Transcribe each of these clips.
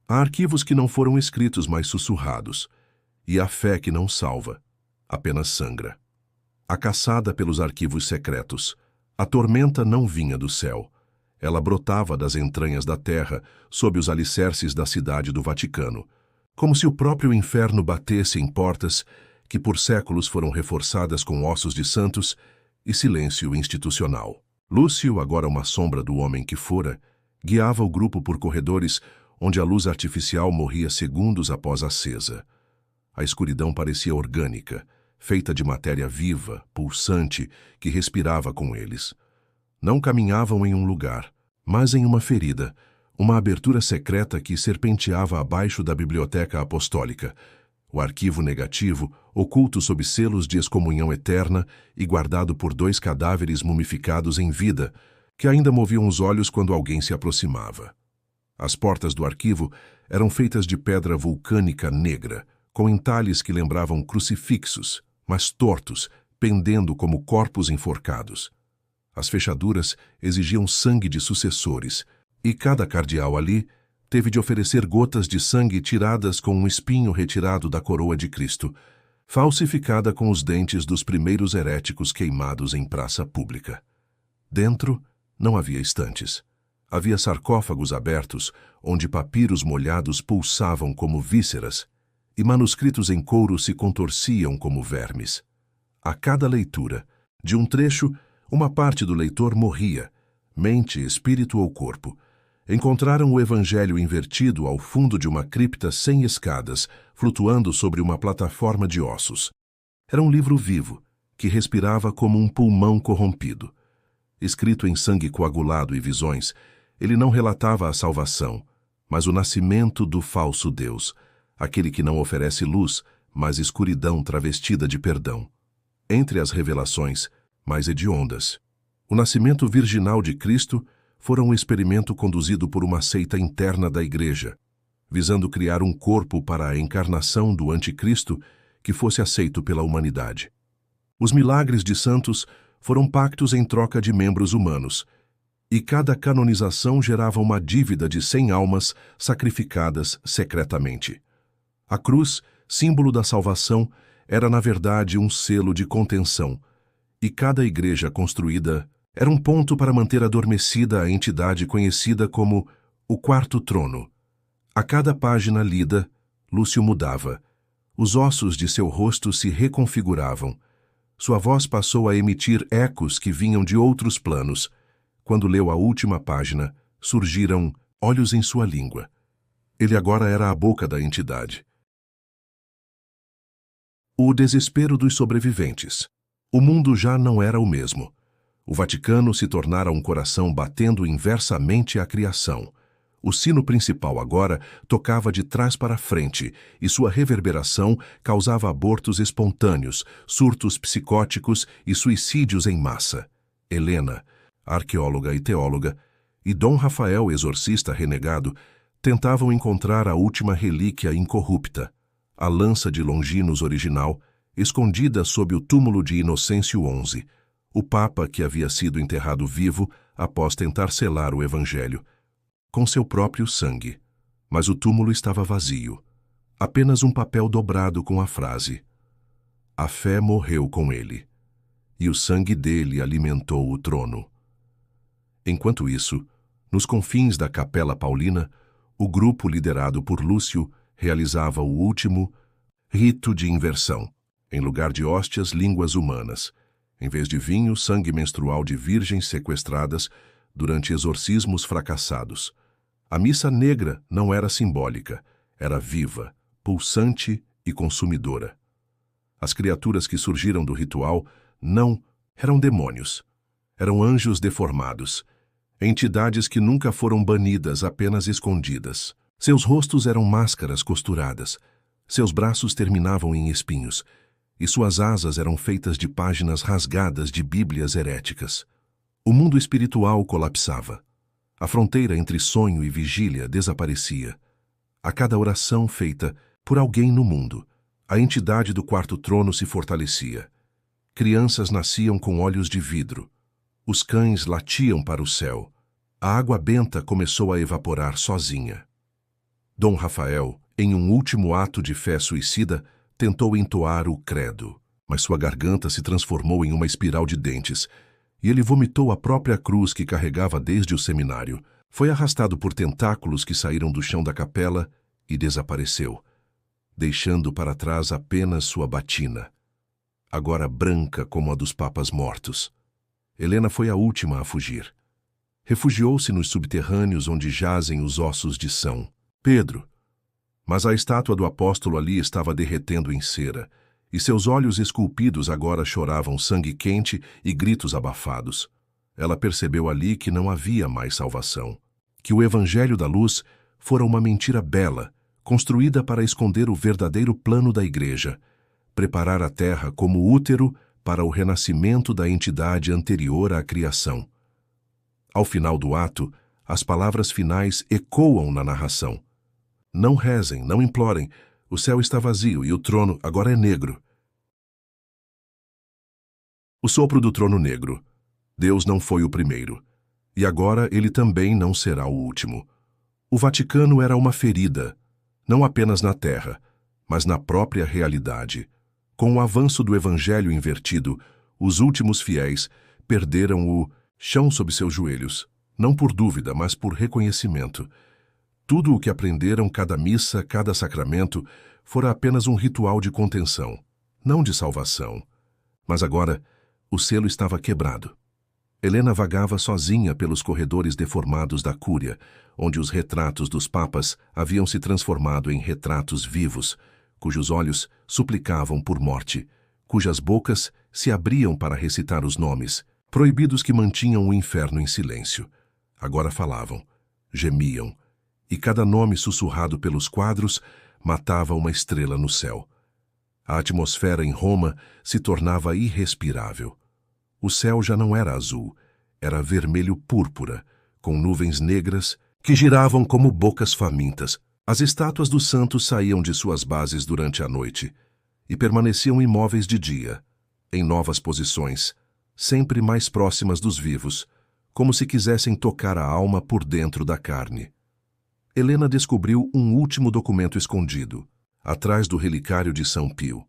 Há arquivos que não foram escritos, mas sussurrados, e a fé que não salva, apenas sangra. A caçada pelos arquivos secretos. A tormenta não vinha do céu. Ela brotava das entranhas da terra, sob os alicerces da cidade do Vaticano, como se o próprio inferno batesse em portas que por séculos foram reforçadas com ossos de santos e silêncio institucional. Lúcio, agora uma sombra do homem que fora, guiava o grupo por corredores onde a luz artificial morria segundos após acesa. A escuridão parecia orgânica, feita de matéria viva, pulsante, que respirava com eles. Não caminhavam em um lugar, mas em uma ferida, uma abertura secreta que serpenteava abaixo da biblioteca apostólica, o arquivo negativo, oculto sob selos de excomunhão eterna e guardado por 2 cadáveres mumificados em vida, que ainda moviam os olhos quando alguém se aproximava. As portas do arquivo eram feitas de pedra vulcânica negra, com entalhes que lembravam crucifixos, mas tortos, pendendo como corpos enforcados. As fechaduras exigiam sangue de sucessores, e cada cardeal ali teve de oferecer gotas de sangue tiradas com um espinho retirado da coroa de Cristo, falsificada com os dentes dos primeiros heréticos queimados em praça pública. Dentro não havia estantes. Havia sarcófagos abertos, onde papiros molhados pulsavam como vísceras, e manuscritos em couro se contorciam como vermes. A cada leitura, de um trecho, uma parte do leitor morria, mente, espírito ou corpo. Encontraram o evangelho invertido ao fundo de uma cripta sem escadas, flutuando sobre uma plataforma de ossos. Era um livro vivo, que respirava como um pulmão corrompido. Escrito em sangue coagulado e visões, ele não relatava a salvação, mas o nascimento do falso Deus, aquele que não oferece luz, mas escuridão travestida de perdão. Entre as revelações, mais hediondas, o nascimento virginal de Cristo fora um experimento conduzido por uma seita interna da Igreja, visando criar um corpo para a encarnação do anticristo que fosse aceito pela humanidade. Os milagres de santos foram pactos em troca de membros humanos, e cada canonização gerava uma dívida de 100 almas sacrificadas secretamente. A cruz, símbolo da salvação, era na verdade um selo de contenção, e cada igreja construída era um ponto para manter adormecida a entidade conhecida como o Quarto Trono. A cada página lida, Lúcio mudava. Os ossos de seu rosto se reconfiguravam. Sua voz passou a emitir ecos que vinham de outros planos. Quando leu a última página, surgiram olhos em sua língua. Ele agora era a boca da entidade. O desespero dos sobreviventes. O mundo já não era o mesmo. O Vaticano se tornara um coração batendo inversamente à criação. O sino principal agora tocava de trás para frente e sua reverberação causava abortos espontâneos, surtos psicóticos e suicídios em massa. Helena, arqueóloga e teóloga, e Dom Rafael, exorcista renegado, tentavam encontrar a última relíquia incorrupta, a lança de Longinos original, escondida sob o túmulo de Inocêncio XI, o Papa que havia sido enterrado vivo após tentar selar o Evangelho, com seu próprio sangue. Mas o túmulo estava vazio. Apenas um papel dobrado com a frase: "A fé morreu com ele, e o sangue dele alimentou o trono." Enquanto isso, nos confins da Capela Paulina, o grupo liderado por Lúcio realizava o último rito de inversão. Em lugar de hóstias, línguas humanas. Em vez de vinho, sangue menstrual de virgens sequestradas durante exorcismos fracassados. A missa negra não era simbólica, era viva, pulsante e consumidora. As criaturas que surgiram do ritual não eram demônios. Eram anjos deformados, entidades que nunca foram banidas, apenas escondidas. Seus rostos eram máscaras costuradas, seus braços terminavam em espinhos, e suas asas eram feitas de páginas rasgadas de bíblias heréticas. O mundo espiritual colapsava. A fronteira entre sonho e vigília desaparecia. A cada oração feita por alguém no mundo, a entidade do Quarto Trono se fortalecia. Crianças nasciam com olhos de vidro. Os cães latiam para o céu. A água benta começou a evaporar sozinha. Dom Rafael, em um último ato de fé suicida, tentou entoar o credo, mas sua garganta se transformou em uma espiral de dentes, e ele vomitou a própria cruz que carregava desde o seminário. Foi arrastado por tentáculos que saíram do chão da capela e desapareceu, deixando para trás apenas sua batina, agora branca como a dos papas mortos. Helena foi a última a fugir. Refugiou-se nos subterrâneos onde jazem os ossos de São Pedro. Mas a estátua do apóstolo ali estava derretendo em cera, e seus olhos esculpidos agora choravam sangue quente e gritos abafados. Ela percebeu ali que não havia mais salvação, que o Evangelho da Luz fora uma mentira bela, construída para esconder o verdadeiro plano da Igreja, preparar a terra como útero para o renascimento da entidade anterior à criação. Ao final do ato, as palavras finais ecoam na narração. Não rezem, não implorem, o céu está vazio e o trono agora é negro. O sopro do trono negro. Deus não foi o primeiro, e agora ele também não será o último. O Vaticano era uma ferida, não apenas na terra, mas na própria realidade. Com o avanço do Evangelho invertido, os últimos fiéis perderam o chão sob seus joelhos, não por dúvida, mas por reconhecimento. Tudo o que aprenderam, cada missa, cada sacramento, fora apenas um ritual de contenção, não de salvação. Mas agora, o selo estava quebrado. Helena vagava sozinha pelos corredores deformados da Cúria, onde os retratos dos papas haviam se transformado em retratos vivos, cujos olhos suplicavam por morte, cujas bocas se abriam para recitar os nomes, proibidos que mantinham o inferno em silêncio. Agora falavam, gemiam, e cada nome sussurrado pelos quadros matava uma estrela no céu. A atmosfera em Roma se tornava irrespirável. O céu já não era azul, era vermelho-púrpura, com nuvens negras que giravam como bocas famintas. As estátuas dos santos saíam de suas bases durante a noite e permaneciam imóveis de dia, em novas posições, sempre mais próximas dos vivos, como se quisessem tocar a alma por dentro da carne. Helena descobriu um último documento escondido, atrás do relicário de São Pio.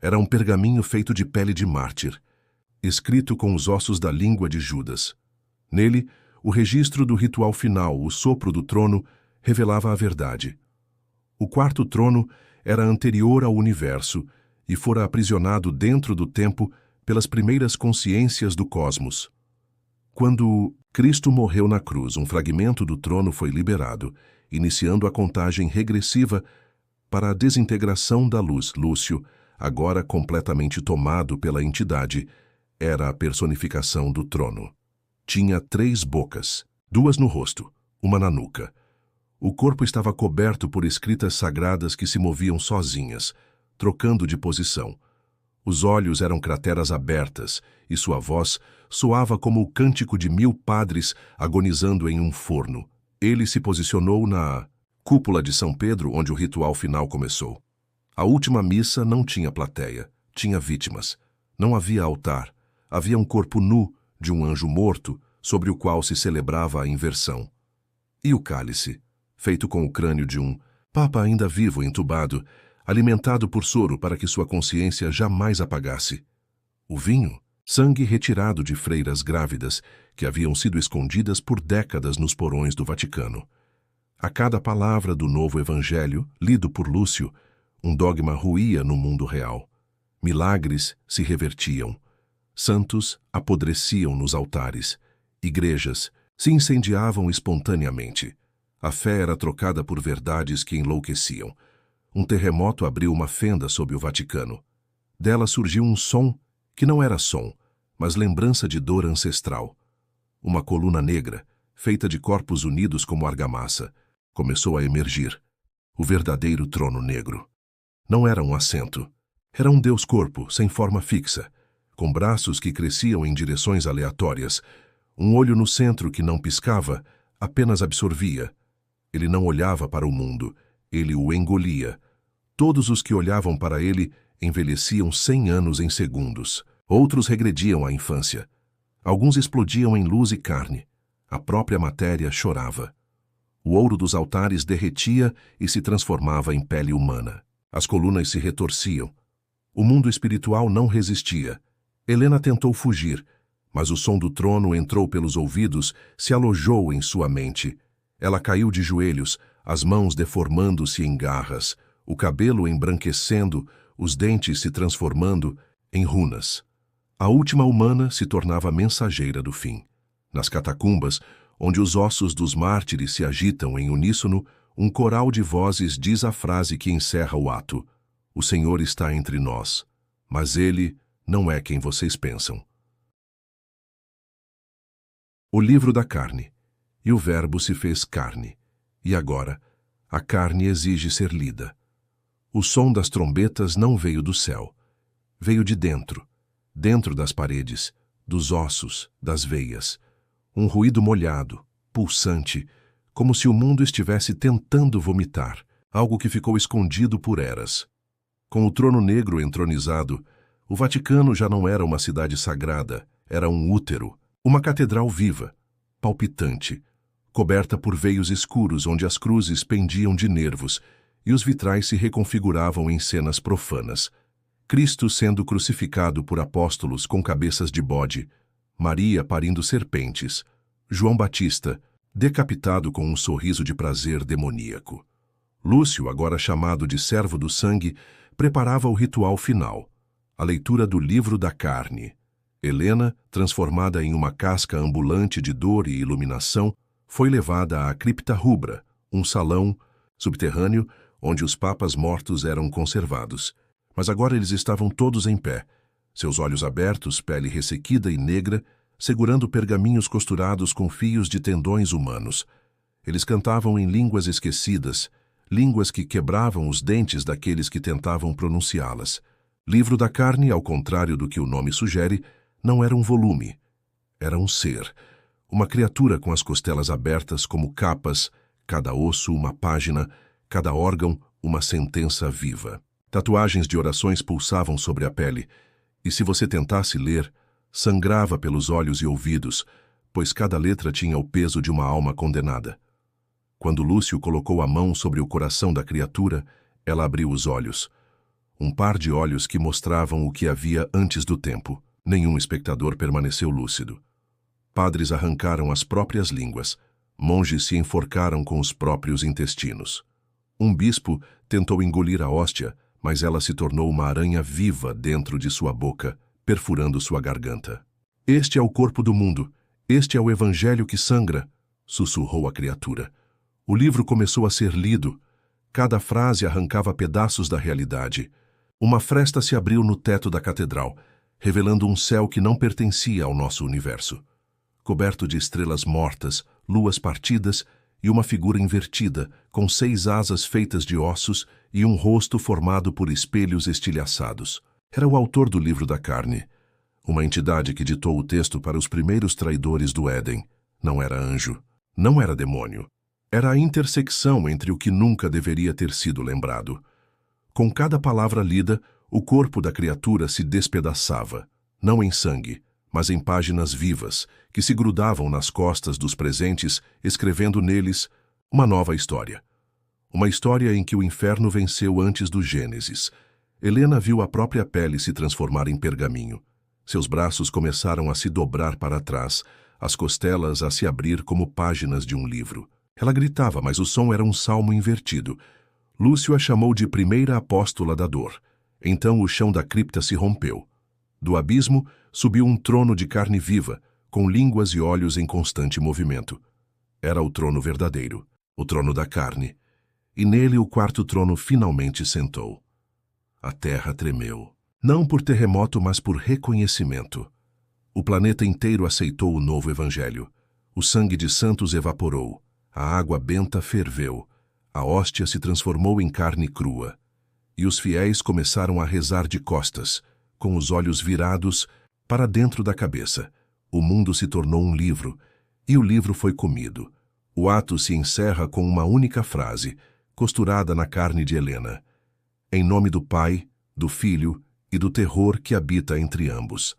Era um pergaminho feito de pele de mártir, escrito com os ossos da língua de Judas. Nele, o registro do ritual final, o sopro do trono, revelava a verdade. O quarto trono era anterior ao universo e fora aprisionado dentro do tempo pelas primeiras consciências do cosmos. Quando Cristo morreu na cruz, um fragmento do trono foi liberado, iniciando a contagem regressiva para a desintegração da luz. Lúcio, agora completamente tomado pela entidade, era a personificação do trono. Tinha 3 bocas, 2 no rosto, uma na nuca. O corpo estava coberto por escritas sagradas que se moviam sozinhas, trocando de posição. Os olhos eram crateras abertas e sua voz soava como o cântico de 1000 padres agonizando em um forno. Ele se posicionou na cúpula de São Pedro, onde o ritual final começou. A última missa não tinha plateia, tinha vítimas. Não havia altar, havia um corpo nu de um anjo morto sobre o qual se celebrava a inversão. E o cálice, feito com o crânio de um papa ainda vivo entubado, alimentado por soro para que sua consciência jamais apagasse. O vinho, sangue retirado de freiras grávidas que haviam sido escondidas por décadas nos porões do Vaticano. A cada palavra do novo evangelho, lido por Lúcio, um dogma ruía no mundo real. Milagres se revertiam. Santos apodreciam nos altares. Igrejas se incendiavam espontaneamente. A fé era trocada por verdades que enlouqueciam. Um terremoto abriu uma fenda sob o Vaticano. Dela surgiu um som que não era som, mas lembrança de dor ancestral. Uma coluna negra, feita de corpos unidos como argamassa, começou a emergir. O verdadeiro trono negro. Não era um assento. Era um Deus-corpo, sem forma fixa, com braços que cresciam em direções aleatórias, um olho no centro que não piscava, apenas absorvia. Ele não olhava para o mundo, ele o engolia. Todos os que olhavam para ele envelheciam 100 anos em segundos. Outros regrediam à infância. Alguns explodiam em luz e carne. A própria matéria chorava. O ouro dos altares derretia e se transformava em pele humana. As colunas se retorciam. O mundo espiritual não resistia. Helena tentou fugir, mas o som do trono entrou pelos ouvidos, se alojou em sua mente. Ela caiu de joelhos, as mãos deformando-se em garras, o cabelo embranquecendo, os dentes se transformando em runas. A última humana se tornava mensageira do fim. Nas catacumbas, onde os ossos dos mártires se agitam em uníssono, um coral de vozes diz a frase que encerra o ato: "O Senhor está entre nós, mas Ele não é quem vocês pensam." O livro da carne. E o Verbo se fez carne. E agora, a carne exige ser lida. O som das trombetas não veio do céu. Veio de dentro, dentro das paredes, dos ossos, das veias. Um ruído molhado, pulsante, como se o mundo estivesse tentando vomitar, algo que ficou escondido por eras. Com o trono negro entronizado, o Vaticano já não era uma cidade sagrada, era um útero, uma catedral viva, palpitante, coberta por veios escuros onde as cruzes pendiam de nervos e os vitrais se reconfiguravam em cenas profanas. Cristo sendo crucificado por apóstolos com cabeças de bode, Maria parindo serpentes, João Batista, decapitado com um sorriso de prazer demoníaco. Lúcio, agora chamado de servo do sangue, preparava o ritual final, a leitura do livro da carne. Helena, transformada em uma casca ambulante de dor e iluminação, foi levada à cripta rubra, um salão subterrâneo onde os papas mortos eram conservados. Mas agora eles estavam todos em pé, seus olhos abertos, pele ressequida e negra, segurando pergaminhos costurados com fios de tendões humanos. Eles cantavam em línguas esquecidas, línguas que quebravam os dentes daqueles que tentavam pronunciá-las. Livro da carne, ao contrário do que o nome sugere, não era um volume. Era um ser, uma criatura com as costelas abertas como capas, cada osso uma página, cada órgão uma sentença viva. Tatuagens de orações pulsavam sobre a pele, e se você tentasse ler, sangrava pelos olhos e ouvidos, pois cada letra tinha o peso de uma alma condenada. Quando Lúcio colocou a mão sobre o coração da criatura, ela abriu os olhos. Um par de olhos que mostravam o que havia antes do tempo. Nenhum espectador permaneceu lúcido. Padres arrancaram as próprias línguas. Monges se enforcaram com os próprios intestinos. Um bispo tentou engolir a hóstia, mas ela se tornou uma aranha viva dentro de sua boca, perfurando sua garganta. "Este é o corpo do mundo. Este é o evangelho que sangra", sussurrou a criatura. O livro começou a ser lido. Cada frase arrancava pedaços da realidade. Uma fresta se abriu no teto da catedral, revelando um céu que não pertencia ao nosso universo. Coberto de estrelas mortas, luas partidas e uma figura invertida, com 6 asas feitas de ossos e um rosto formado por espelhos estilhaçados. Era o autor do livro da carne, uma entidade que ditou o texto para os primeiros traidores do Éden. Não era anjo, não era demônio. Era a intersecção entre o que nunca deveria ter sido lembrado. Com cada palavra lida, o corpo da criatura se despedaçava, não em sangue, mas em páginas vivas, que se grudavam nas costas dos presentes, escrevendo neles uma nova história. Uma história em que o inferno venceu antes do Gênesis. Helena viu a própria pele se transformar em pergaminho. Seus braços começaram a se dobrar para trás, as costelas a se abrir como páginas de um livro. Ela gritava, mas o som era um salmo invertido. Lúcio a chamou de primeira apóstola da dor. Então o chão da cripta se rompeu. Do abismo subiu um trono de carne viva, com línguas e olhos em constante movimento. Era o trono verdadeiro, o trono da carne. E nele o quarto trono finalmente sentou. A terra tremeu. Não por terremoto, mas por reconhecimento. O planeta inteiro aceitou o novo evangelho. O sangue de santos evaporou. A água benta ferveu. A hóstia se transformou em carne crua. E os fiéis começaram a rezar de costas, com os olhos virados para dentro da cabeça. O mundo se tornou um livro, e o livro foi comido. O ato se encerra com uma única frase, costurada na carne de Helena. Em nome do Pai, do Filho e do terror que habita entre ambos.